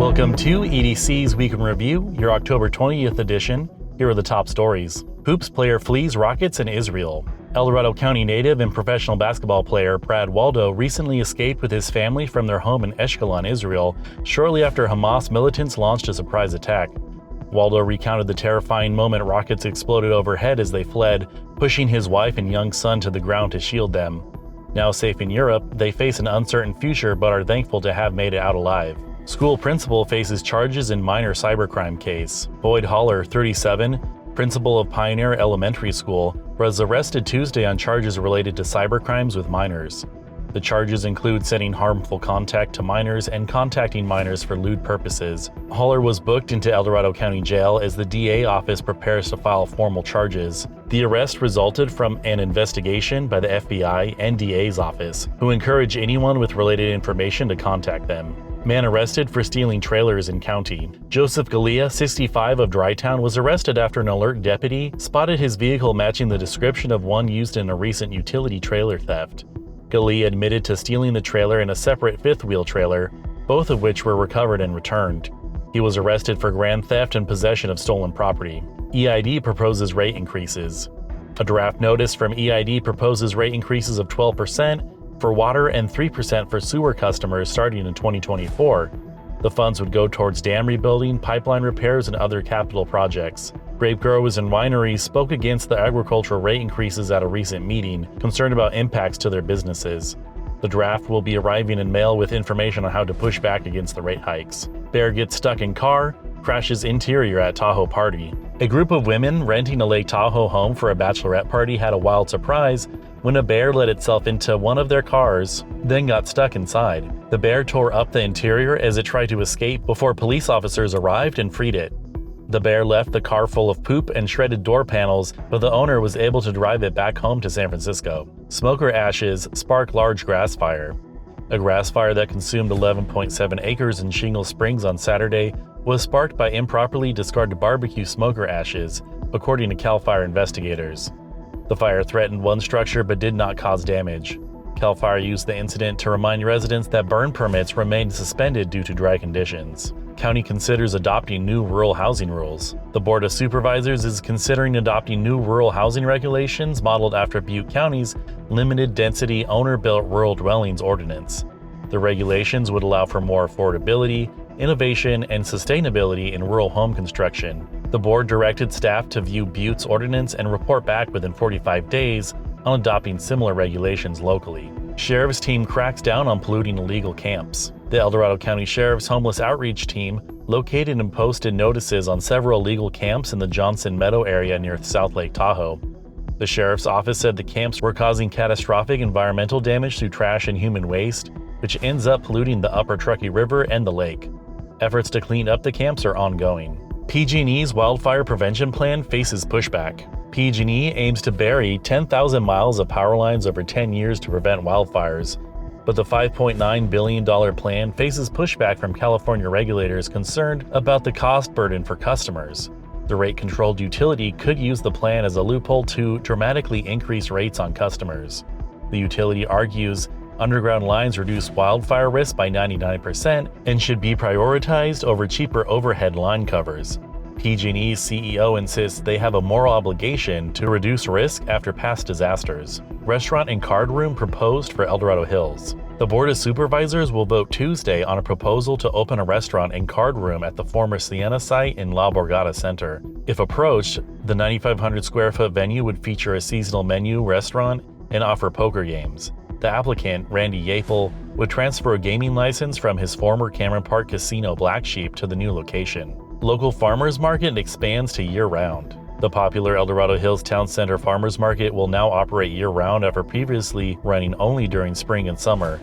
Welcome to EDC's Week in Review, your October 20th edition. Here are the top stories. Hoops player flees rockets in Israel. El Dorado County native and professional basketball player Brad Waldo recently escaped with his family from their home in Eshkelon, Israel, shortly after Hamas militants launched a surprise attack. Waldo recounted the terrifying moment rockets exploded overhead as they fled, pushing his wife and young son to the ground to shield them. Now safe in Europe, they face an uncertain future but are thankful to have made it out alive. School principal faces charges in minor cybercrime case. Boyd Haller, 37, principal of Pioneer Elementary School, was arrested Tuesday on charges related to cybercrimes with minors. The charges include sending harmful contact to minors and contacting minors for lewd purposes. Haller was booked into El Dorado County Jail as the DA office prepares to file formal charges. The arrest resulted from an investigation by the FBI and DA's office, who encourage anyone with related information to contact them. Man arrested for stealing trailers in county. Joseph Galea, 65 of Drytown, was arrested after an alert deputy spotted his vehicle matching the description of one used in a recent utility trailer theft. Galea admitted to stealing the trailer and a separate fifth-wheel trailer, both of which were recovered and returned. He was arrested for grand theft and possession of stolen property. EID proposes rate increases. A draft notice from EID proposes rate increases of 12% for water and 3% for sewer customers starting in 2024. The funds would go towards dam rebuilding, pipeline repairs, and other capital projects. Grape growers and wineries spoke against the agricultural rate increases at a recent meeting, concerned about impacts to their businesses. The draft will be arriving in mail with information on how to push back against the rate hikes. Bear gets stuck in car, crashes interior at Tahoe party. A group of women renting a Lake Tahoe home for a bachelorette party had a wild surprise when a bear let itself into one of their cars, then got stuck inside. The bear tore up the interior as it tried to escape before police officers arrived and freed it. The bear left the car full of poop and shredded door panels, but the owner was able to drive it back home to San Francisco. Smoker ashes spark large grass fire. A grass fire that consumed 11.7 acres in Shingle Springs on Saturday was sparked by improperly discarded barbecue smoker ashes, according to CAL FIRE investigators. The fire threatened one structure but did not cause damage. CAL FIRE used the incident to remind residents that burn permits remained suspended due to dry conditions. County considers adopting new rural housing rules. The Board of Supervisors is considering adopting new rural housing regulations modeled after Butte County's limited density owner-built rural dwellings ordinance. The regulations would allow for more affordability, innovation, and sustainability in rural home construction. The board directed staff to view Butte's ordinance and report back within 45 days on adopting similar regulations locally. Sheriff's team cracks down on polluting illegal camps. The El Dorado County Sheriff's Homeless Outreach Team located and posted notices on several illegal camps in the Johnson Meadow area near South Lake Tahoe. The Sheriff's Office said the camps were causing catastrophic environmental damage through trash and human waste, which ends up polluting the Upper Truckee River and the lake. Efforts to clean up the camps are ongoing. PG&E's wildfire prevention plan faces pushback. PG&E aims to bury 10,000 miles of power lines over 10 years to prevent wildfires, but the $5.9 billion plan faces pushback from California regulators concerned about the cost burden for customers. The rate-controlled utility could use the plan as a loophole to dramatically increase rates on customers. The utility argues underground lines reduce wildfire risk by 99% and should be prioritized over cheaper overhead line covers. PG&E's CEO insists they have a moral obligation to reduce risk after past disasters. Restaurant and card room proposed for El Dorado Hills. The Board of Supervisors will vote Tuesday on a proposal to open a restaurant and card room at the former Sienna site in La Borgata Center. If approached, the 9,500 square foot venue would feature a seasonal menu restaurant and offer poker games. The applicant, Randy Yapel, would transfer a gaming license from his former Cameron Park Casino Black Sheep to the new location. Local farmers market expands to year-round. The popular El Dorado Hills Town Center Farmers Market will now operate year-round after previously running only during spring and summer.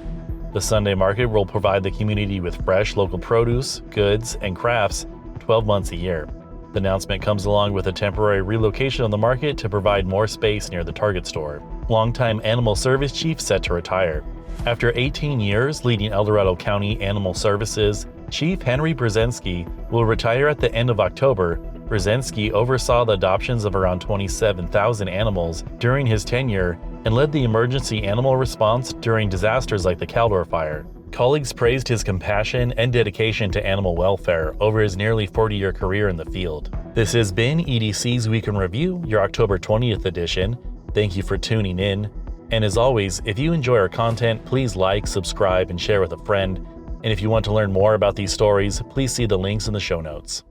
The Sunday market will provide the community with fresh local produce, goods, and crafts 12 months a year. The announcement comes along with a temporary relocation of the market to provide more space near the Target store. Longtime Animal Service Chief set to retire. After 18 years leading El Dorado County Animal Services, Chief Henry Brzezinski will retire at the end of October. Brzezinski oversaw the adoptions of around 27,000 animals during his tenure and led the emergency animal response during disasters like the Caldor Fire. Colleagues praised his compassion and dedication to animal welfare over his nearly 40-year career in the field. This has been EDC's Week in Review, your October 20th edition. Thank you for tuning in. And as always, if you enjoy our content, please like, subscribe, and share with a friend. And if you want to learn more about these stories, please see the links in the show notes.